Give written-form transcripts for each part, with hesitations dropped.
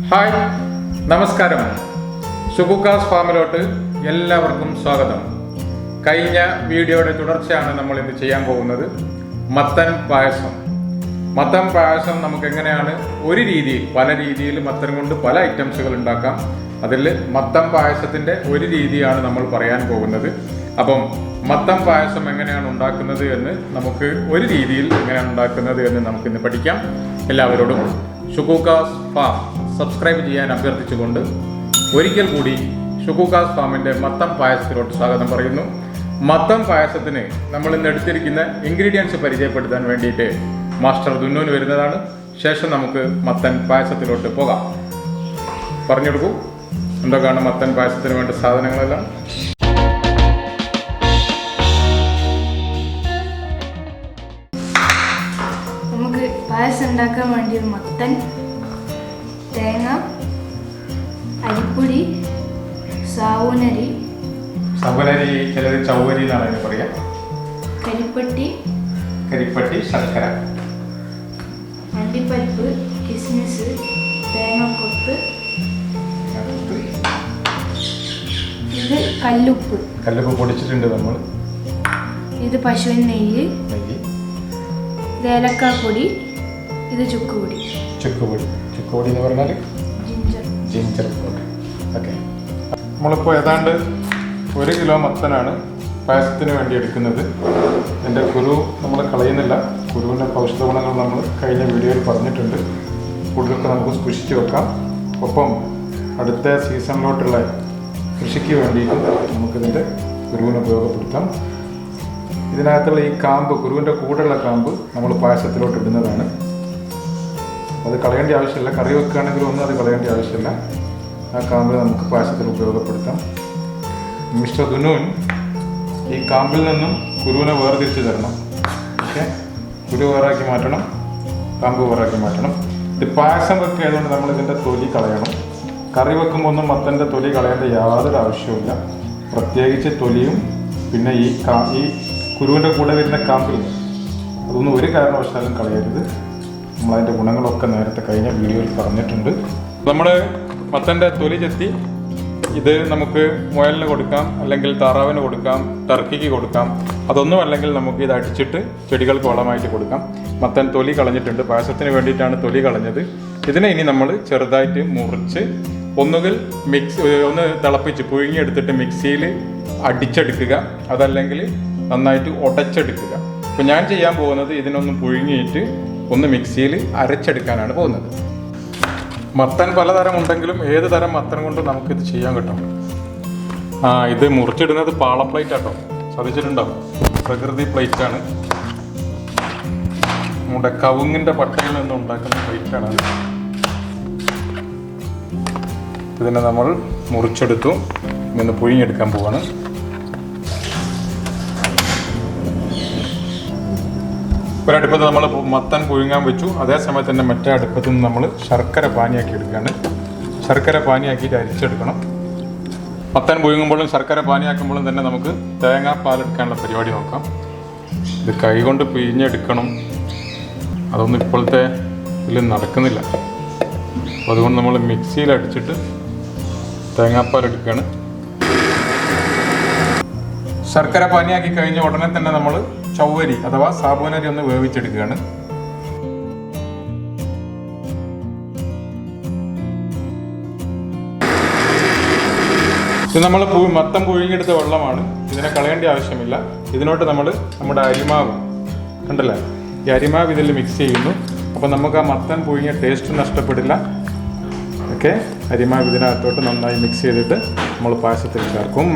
Hi, നമസ്കാരം. സുകുക്കാസ് ഫാമിലോട്ട് എല്ലാവർക്കും സ്വാഗതം. കഴിഞ്ഞ വീഡിയോയുടെ തുടർച്ചയാണ് നമ്മൾ ഇന്ന് ചെയ്യാൻ പോകുന്നത് മത്തൻ പായസം. മത്തൻ പായസം നമുക്ക് എങ്ങനെയാണ് ഒരു രീതിയിൽ പല രീതിയിൽ മത്തൻ കൊണ്ട് പല ഐറ്റംസുകൾ ഉണ്ടാക്കാം. അതിൽ മത്തൻ പായസത്തിൻ്റെ ഒരു രീതിയാണ് നമ്മൾ പറയാൻ പോകുന്നത്. അപ്പം മത്തൻ പായസം എങ്ങനെയാണ് ഉണ്ടാക്കുന്നത് എന്ന് നമുക്ക് ഒരു രീതിയിൽ എങ്ങനെയാണ് ഉണ്ടാക്കുന്നത് എന്ന് നമുക്കിന്ന് പഠിക്കാം. എല്ലാവരോടും സുകുക്കാസ് ഫാം സബ്സ്ക്രൈബ് ചെയ്യാൻ അഭ്യർത്ഥിച്ചുകൊണ്ട് ഒരിക്കൽ കൂടി സുകുക്കാസ് ഫാമിൻ്റെ മത്തൻ പായസത്തിലോട്ട് സ്വാഗതം പറയുന്നു. മത്തൻ പായസത്തിന് നമ്മൾ ഇന്ന് എടുത്തിരിക്കുന്ന ഇൻഗ്രീഡിയൻസ് പരിചയപ്പെടുത്താൻ വേണ്ടിയിട്ട് മാസ്റ്റർ ദുന്നൂന് വരുന്നതാണ്. ശേഷം നമുക്ക് മത്തൻ പായസത്തിലോട്ട് പോകാം. പറഞ്ഞെടുക്കൂ, എന്തൊക്കെയാണ് മത്തൻ പായസത്തിന് വേണ്ട സാധനങ്ങളെല്ലാം? നമുക്ക് പായസം ഉണ്ടാക്കാൻ വേണ്ടി മത്തൻ, തേങ്ങ, അരിപ്പൊടി, സാവൂനരി, ചിലർ ചൗവരി എന്നാണ് അതിന് പറയാം, കരിപ്പട്ടി, ശർക്കര, അണ്ടിപ്പരിപ്പ്, കിസ്മിസ്, തേങ്ങക്കൊത്ത്, ഇത് കല്ലുപ്പ് പൊടിച്ചിട്ടുണ്ട് നമ്മൾ, ഇത് പശുവിൻ നെയ്യ്, ഇത് ഏലക്കാപ്പൊടി, ഇത് ചുക്കുപൊടി എന്ന് പറഞ്ഞാൽ ജിഞ്ചർ പൊടി. ഓക്കെ, നമ്മളിപ്പോൾ ഏതാണ്ട് 1 കിലോ മത്തനാണ് പായസത്തിന് വേണ്ടി എടുക്കുന്നത്. ഇതിൻ്റെ കുരു നമ്മൾ കളയുന്നില്ല. കുരുവിൻ്റെ ഔഷധ ഗുണങ്ങൾ നമ്മൾ കഴിഞ്ഞ വീഡിയോയിൽ പറഞ്ഞിട്ടുണ്ട്. കൂടുതലൊക്കെ നമുക്ക് സൂക്ഷിച്ച് വെക്കാം. ഒപ്പം അടുത്ത സീസണിലോട്ടുള്ള കൃഷിക്ക് വേണ്ടിയിട്ടും നമുക്കിതിൻ്റെ കുരുവിനെ ഉപയോഗപ്പെടുത്താം. ഇതിനകത്തുള്ള ഈ കാമ്പ്, കുരുവിൻ്റെ കൂടെയുള്ള കാമ്പ് നമ്മൾ പായസത്തിലോട്ട് ഇടുന്നതാണ്. അത് കളയേണ്ട ആവശ്യമില്ല. കറി വെക്കുകയാണെങ്കിലും ഒന്നും അത് കളയേണ്ട ആവശ്യമില്ല. ആ കാമ്പ് നമുക്ക് പായസത്തിൽ ഉപയോഗപ്പെടുത്താം. മിസ്റ്റർ ദുനൂൻ ഈ കാമ്പിൽ നിന്നും കുരുവിനെ വേർതിരിച്ച് തരണം. ഓക്കെ, കുരു വേറാക്കി മാറ്റണം, കാമ്പ് വേറാക്കി മാറ്റണം. ഇത് പായസം വെക്കുക ആയതുകൊണ്ട് നമ്മൾ ഇതിൻ്റെ തൊലി കളയണം. കറി വെക്കുമ്പോൾ ഒന്നും മത്തൻ്റെ തൊലി കളയേണ്ട യാതൊരു ആവശ്യവുമില്ല. പ്രത്യേകിച്ച് തൊലിയും പിന്നെ ഈ കുരുവിൻ്റെ കൂടെ വരുന്ന കാമ്പിൽ അതൊന്നും ഒരു കാരണവശാലും കളയരുത്. നമ്മളതിൻ്റെ ഗുണങ്ങളൊക്കെ നേരത്തെ കഴിഞ്ഞ വീഡിയോയിൽ പറഞ്ഞിട്ടുണ്ട്. നമ്മൾ മത്തൻ്റെ തൊലി ചെത്തി ഇത് നമുക്ക് മുയലിന് കൊടുക്കാം, അല്ലെങ്കിൽ താറാവിന് കൊടുക്കാം, ടർക്കിക്ക് കൊടുക്കാം. അതൊന്നും അല്ലെങ്കിൽ നമുക്ക് ഇത് അടിച്ചിട്ട് ചെടികൾക്ക് വളമായിട്ട് കൊടുക്കാം. മത്തൻ തൊലി കളഞ്ഞിട്ടുണ്ട്, പായസത്തിന് വേണ്ടിയിട്ടാണ് തൊലി കളഞ്ഞത്. ഇതിനെ ഇനി നമ്മൾ ചെറുതായിട്ട് മുറിച്ച് ഒന്നുകിൽ ഒന്ന് തിളപ്പിച്ച് പുഴുങ്ങിയെടുത്തിട്ട് മിക്സിയിൽ അടിച്ചെടുക്കുക, അതല്ലെങ്കിൽ നന്നായിട്ട് ഉടച്ചെടുക്കുക. അപ്പോൾ ഞാൻ ചെയ്യാൻ പോകുന്നത് ഇതിനൊന്ന് പുഴുങ്ങിയിട്ട് ഒന്ന് മിക്സിയിൽ അരച്ചെടുക്കാനാണ് പോകുന്നത്. മത്തൻ പലതരം ഉണ്ടെങ്കിലും ഏത് തരം മത്തൻ കൊണ്ട് നമുക്കിത് ചെയ്യാൻ കിട്ടും. ഇത് മുറിച്ചിടുന്നത് പാള പ്ലേറ്റ് ആട്ടോ, ശ്രദ്ധിച്ചിട്ടുണ്ടാവും. പ്രകൃതി പ്ലേറ്റാണ്, നമ്മുടെ കവുങ്ങിൻ്റെ പട്ടയിൽ നിന്ന് ഉണ്ടാക്കുന്ന പ്ലേറ്റാണ് അത്. ഇതിനെ നമ്മൾ മുറിച്ചെടുത്തു, ഇന്ന് പുഴുങ്ങിയെടുക്കാൻ പോവാണ്. ഒരടുപ്പത്ത് നമ്മൾ മത്തൻ പുഴുങ്ങാൻ വെച്ചു. അതേസമയത്ത് തന്നെ മറ്റേ അടുപ്പത്ത് നിന്ന് നമ്മൾ ശർക്കര പാനിയാക്കി എടുക്കുകയാണ്. ശർക്കര പാനിയാക്കിയിട്ട് അരിച്ചെടുക്കണം. മത്തൻ പുഴുങ്ങുമ്പോഴും ശർക്കര പാനിയാക്കുമ്പോഴും തന്നെ നമുക്ക് തേങ്ങാപ്പാലെടുക്കാനുള്ള പരിപാടി നോക്കാം. ഇത് കൈകൊണ്ട് പിഴിഞ്ഞെടുക്കണം. അതൊന്നും ഇപ്പോഴത്തെ ഇതിൽ നടക്കുന്നില്ല. അപ്പോൾ അതുകൊണ്ട് നമ്മൾ മിക്സിയിൽ അടിച്ചിട്ട് തേങ്ങാപ്പാലെടുക്കുകയാണ്. ശർക്കര പാനിയാക്കി കഴിഞ്ഞ ഉടനെ തന്നെ നമ്മൾ ചൗവരി അഥവാ സാബൂനരി ഒന്ന് വേവിച്ചെടുക്കുകയാണ്. ഇത് നമ്മൾ മത്തം പുഴുങ്ങിയെടുത്ത വെള്ളമാണ്. ഇതിനെ കളയേണ്ട ആവശ്യമില്ല. ഇതിനോട്ട് നമ്മൾ നമ്മുടെ അരിമാവ് കണ്ടല്ലേ, ഈ അരിമാവ് ഇതിൽ മിക്സ് ചെയ്യുന്നു. അപ്പോൾ നമുക്ക് ആ മത്തൻ പുഴുങ്ങിയ ടേസ്റ്റ് നഷ്ടപ്പെടില്ല. ഓക്കെ, അരിമാവ് ഇതിനകത്തോട്ട് നന്നായി മിക്സ് ചെയ്തിട്ട് നമ്മൾ പായസത്തിൽ ചേർക്കും.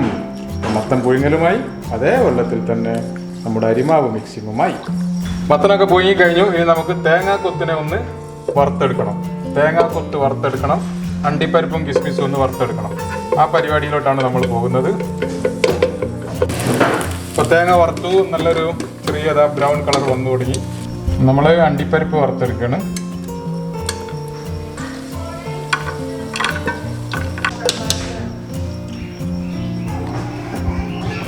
മത്തൻ പുഴുങ്ങലുമായി അതേ വെള്ളത്തിൽ തന്നെ നമ്മുടെ അരിമാവ് മിക്സിങ്ങുമായി. മത്തനൊക്കെ പുഴുങ്ങി കഴിഞ്ഞു. ഇനി നമുക്ക് തേങ്ങാക്കൊത്തിനെ ഒന്ന് വറുത്തെടുക്കണം. തേങ്ങാക്കൊത്ത് വറുത്തെടുക്കണം, അണ്ടിപ്പരിപ്പും കിസ്മിസും ഒന്ന് വറുത്തെടുക്കണം. ആ പരിപാടിയിലോട്ടാണ് നമ്മൾ പോകുന്നത്. ഇപ്പോൾ തേങ്ങ വറുത്തു, നല്ലൊരു ചെറിയ ബ്രൗൺ കളർ വന്നു തുടങ്ങി. നമ്മൾ അണ്ടിപ്പരിപ്പ് വറുത്തെടുക്കുകയാണ്.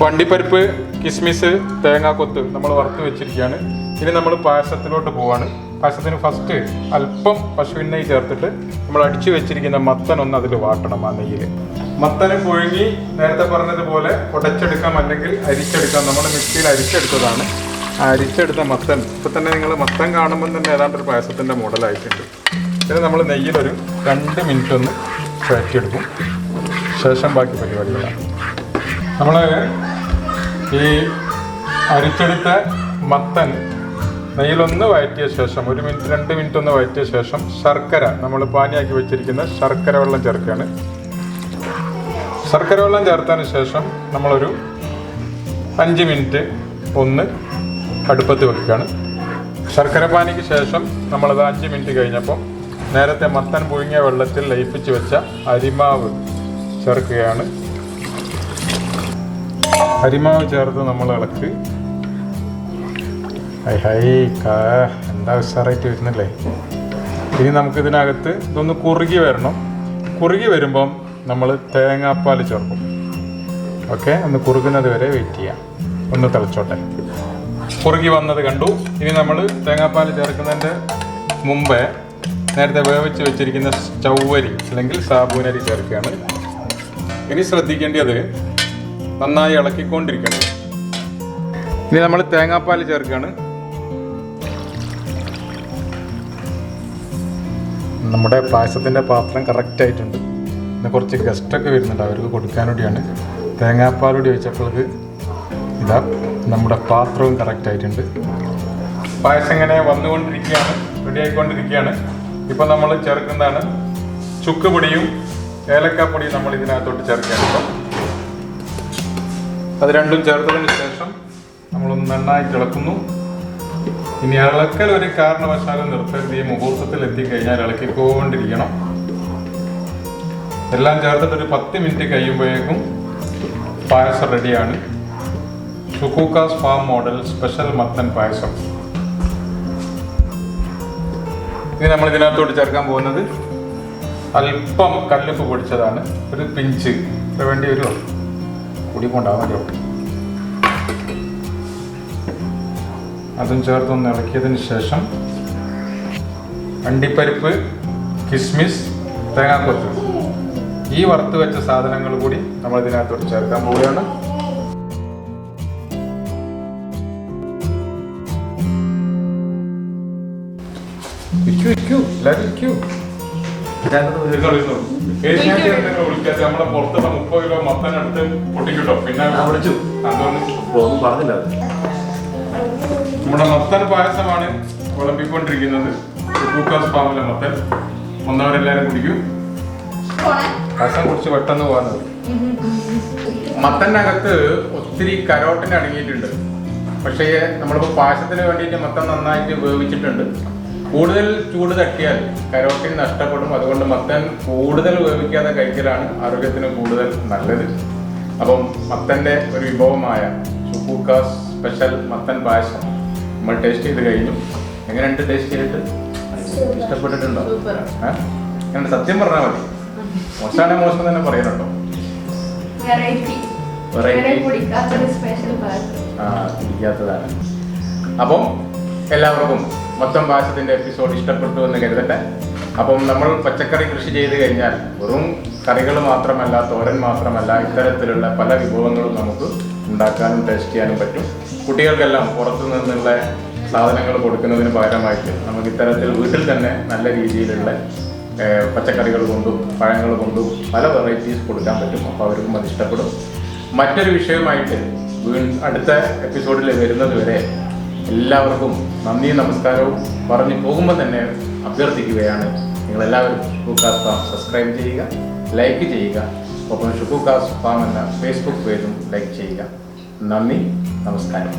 അണ്ടിപ്പരിപ്പ്, കിസ്മിസ്, തേങ്ങാക്കൊത്ത് നമ്മൾ വറുത്ത് വെച്ചിരിക്കുകയാണ്. ഇനി നമ്മൾ പായസത്തിലോട്ട് പോവാണ്. പായസത്തിന് ഫസ്റ്റ് അല്പം പശുവിൻ നെയ്യ് ചേർത്തിട്ട് നമ്മൾ അടിച്ചു വെച്ചിരിക്കുന്ന മത്തൻ ഒന്ന് അതിൽ വാട്ടണം ആ നെയ്യിൽ. മത്തന് പുഴുങ്ങി നേരത്തെ പറഞ്ഞതുപോലെ ഉടച്ചെടുക്കാം, അല്ലെങ്കിൽ അരിച്ചെടുക്കാം. നമ്മൾ മിക്സിയിൽ അരിച്ചെടുത്തതാണ്. ആ അരിച്ചെടുത്ത മത്തൻ ഇപ്പം തന്നെ നിങ്ങൾ മത്തൻ കാണുമ്പോൾ തന്നെ ഏതാണ്ടൊരു പായസത്തിൻ്റെ മോഡലായിട്ടുണ്ട്. ഇത് നമ്മൾ നെയ്യിലൊരു 2 മിനിറ്റ് ഒന്ന് വഴറ്റിയെടുക്കും. ശേഷം ബാക്കി പരിപാടികളാണ്. നമ്മൾ ഈ അരിച്ചെടുത്ത മത്തൻ നെയ്യിലൊന്ന് വഴറ്റിയ ശേഷം 1 മിനിറ്റ് 2 മിനിറ്റ് ഒന്ന് വഴറ്റിയ ശേഷം ശർക്കര, നമ്മൾ പാനിയാക്കി വെച്ചിരിക്കുന്ന ശർക്കര വെള്ളം ചേർക്കുകയാണ്. ശർക്കര വെള്ളം ചേർത്തതിന് ശേഷം നമ്മളൊരു 5 മിനിറ്റ് ഒന്ന് അടുപ്പത്ത് വെക്കുകയാണ്. ശർക്കര പാനിക്ക് ശേഷം നമ്മളത് 5 മിനിറ്റ് കഴിഞ്ഞപ്പോൾ നേരത്തെ മത്തൻ പുഴുങ്ങിയ വെള്ളത്തിൽ ലയിപ്പിച്ച് വെച്ച അരിമാവ് ചേർക്കുകയാണ്. അരിമാവ് ചേർത്ത് നമ്മൾ ഇളക്ക്. എന്താ ഉഷാറായിട്ട് വരുന്നില്ലേ. ഇനി നമുക്കിതിനകത്ത് ഇതൊന്ന് കുറുകി വരണം. കുറുകി വരുമ്പം നമ്മൾ തേങ്ങാപ്പാൽ ചേർക്കും. ഓക്കെ, ഒന്ന് കുറുകുന്നത് വരെ വെയിറ്റ് ചെയ്യാം. ഒന്ന് തിളച്ചോട്ടെ. കുറുകി വന്നത് കണ്ടു. ഇനി നമ്മൾ തേങ്ങാപ്പാൽ ചേർക്കുന്നതിൻ്റെ മുമ്പേ നേരത്തെ വേവിച്ച് വെച്ചിരിക്കുന്ന ചൗവരി അല്ലെങ്കിൽ സാബൂനരി ചേർക്കുകയാണ്. ഇനി ശ്രദ്ധിക്കേണ്ടത് നന്നായി ഇളക്കിക്കൊണ്ടിരിക്കണം. ഇനി നമ്മൾ തേങ്ങാപ്പാൽ ചേർക്കുകയാണ്. നമ്മുടെ പായസത്തിൻ്റെ പാത്രം കറക്റ്റായിട്ടുണ്ട്. പിന്നെ കുറച്ച് ഗസ്റ്റൊക്കെ വരുന്നുണ്ട്, അവർക്ക് കൊടുക്കാൻ വേണ്ടിയാണ് തേങ്ങാപ്പാലൂടി ഒഴിച്ചപ്പോഴേക്ക് ഇതാ നമ്മുടെ പാത്രവും കറക്റ്റായിട്ടുണ്ട്. പായസം ഇങ്ങനെ വന്നുകൊണ്ടിരിക്കുകയാണ്, റെഡി ആയിക്കൊണ്ടിരിക്കുകയാണ്. ഇപ്പോൾ നമ്മൾ ചേർക്കുന്നതാണ് ചുക്ക് പൊടിയും ഏലക്കാപ്പൊടിയും നമ്മൾ ഇതിനകത്തോട്ട് ചേർക്കുകയാണ്. അത് രണ്ടും ചേർത്തതിന് ശേഷം നമ്മളൊന്ന് നന്നായി ഇളക്കുന്നു. ഇനി ഇളക്കൽ ഒരു കാരണവശാലും നിർത്തരുത്. ഈ മുഹൂർത്തത്തിൽ എത്തിക്കഴിഞ്ഞാൽ ഇളക്കിക്കൊണ്ടിരിക്കണം. എല്ലാം ചേർത്തിട്ടൊരു 10 മിനിറ്റ് കഴിയുമ്പോഴേക്കും പായസം റെഡിയാണ്. ഷുക്കൂക്കാസ് ഫാം മോഡൽ സ്പെഷ്യൽ മത്തൻ പായസം. ഇനി നമ്മൾ ഇതിനകത്തോട്ട് ചേർക്കാൻ പോകുന്നത് അല്പം കല്ലുപ്പ് പൊടിച്ചതാണ്. ഒരു പിഞ്ച് വേണ്ടി വരുമോ, കൂടി കൊണ്ടാവാമല്ലോ. അതും ചേർത്തൊന്ന് ഇളക്കിയതിന് ശേഷം അണ്ടിപ്പരിപ്പ്, കിസ്മിസ്, തേങ്ങാക്കൊത്ത്, ഈ വറുത്ത് വെച്ച സാധനങ്ങൾ കൂടി നമ്മൾ ഇതിനകത്തോട്ട് ചേർക്കാൻ പോവുകയാണ്. നമ്മളെ പുറത്തുള്ള 30 കിലോ മത്തനടുത്ത് പൊട്ടിക്കിട്ടോ. പിന്നെ വിളിച്ചു പറഞ്ഞില്ല. നമ്മുടെ മത്തൻ പായസമാണ് വിളമ്പിക്കൊണ്ടിരിക്കുന്നത്. ഷുക്കൂക്കാസ് ഫാമിലെ മത്തൻ. വന്നവരെല്ലാവരും കുടിക്കും. പായസം കുറിച്ച് പെട്ടെന്ന് പോകുന്നത്. മത്തനകത്ത് ഒത്തിരി കരോട്ടിൻ അടങ്ങിയിട്ടുണ്ട്. പക്ഷേ നമ്മളിപ്പോൾ പായസത്തിന് വേണ്ടിയിട്ട് മത്തൻ നന്നായിട്ട് വേവിച്ചിട്ടുണ്ട്. കൂടുതൽ ചൂട് തട്ടിയാൽ കരോട്ടിൻ നഷ്ടപ്പെടും. അതുകൊണ്ട് മത്തൻ കൂടുതൽ വേവിക്കാതെ കഴിക്കലാണ് ആരോഗ്യത്തിന് കൂടുതൽ നല്ലത്. അപ്പം മത്തൻ്റെ ഒരു വിഭവമായ ഷുക്കൂക്കാസ് സ്പെഷ്യൽ മത്തൻ പായസം നമ്മൾ ടേസ്റ്റ് ചെയ്ത് കഴിഞ്ഞു. എങ്ങനെയുണ്ട് ടേസ്റ്റ് ചെയ്തിട്ട്? ഇഷ്ടപ്പെട്ടിട്ടുണ്ടോ? അങ്ങനെ സത്യം പറഞ്ഞാൽ മതി. മോശമാണ് മോശം തന്നെ പറയുന്നുണ്ടോ? ഇരിക്കാത്തതാണ്. അപ്പം എല്ലാവർക്കും മൊത്തം പായസത്തിൻ്റെ എപ്പിസോഡ് ഇഷ്ടപ്പെട്ടു എന്ന് കരുതട്ടെ. അപ്പം നമ്മൾ പച്ചക്കറി കൃഷി ചെയ്ത് കഴിഞ്ഞാൽ വെറും കറികൾ മാത്രമല്ല, തോരൻ മാത്രമല്ല, ഇത്തരത്തിലുള്ള പല വിഭവങ്ങളും നമുക്ക് ഉണ്ടാക്കാനും ടേസ്റ്റ് ചെയ്യാനും പറ്റും. കുട്ടികൾക്കെല്ലാം പുറത്തു നിന്നുള്ള സാധനങ്ങൾ കൊടുക്കുന്നതിന് പകരമായിട്ട് നമുക്ക് ഇത്തരത്തിൽ വീട്ടിൽ തന്നെ നല്ല രീതിയിലുള്ള പച്ചക്കറികൾ കൊണ്ടും പഴങ്ങൾ കൊണ്ടും പല വെറൈറ്റീസ് കൊടുക്കാൻ പറ്റും. അപ്പോൾ അവർക്കും അത് ഇഷ്ടപ്പെടും. മറ്റൊരു വിഷയമായിട്ട് അടുത്ത എപ്പിസോഡിൽ വരുന്നത് വരെ എല്ലാവർക്കും നന്ദി നമസ്കാരവും പറഞ്ഞു പോകുമ്പോൾ തന്നെ അഭ്യർത്ഥിക്കുകയാണ്, നിങ്ങളെല്ലാവരും ഷുക്കൂക്കാസ് ഫാം സബ്സ്ക്രൈബ് ചെയ്യുക, ലൈക്ക് ചെയ്യുക. ഒപ്പം ഷുക്കൂക്കാസ് ഫാം എന്ന ഫേസ്ബുക്ക് പേജും ലൈക്ക് ചെയ്യുക. നന്ദി നമസ്കാരം.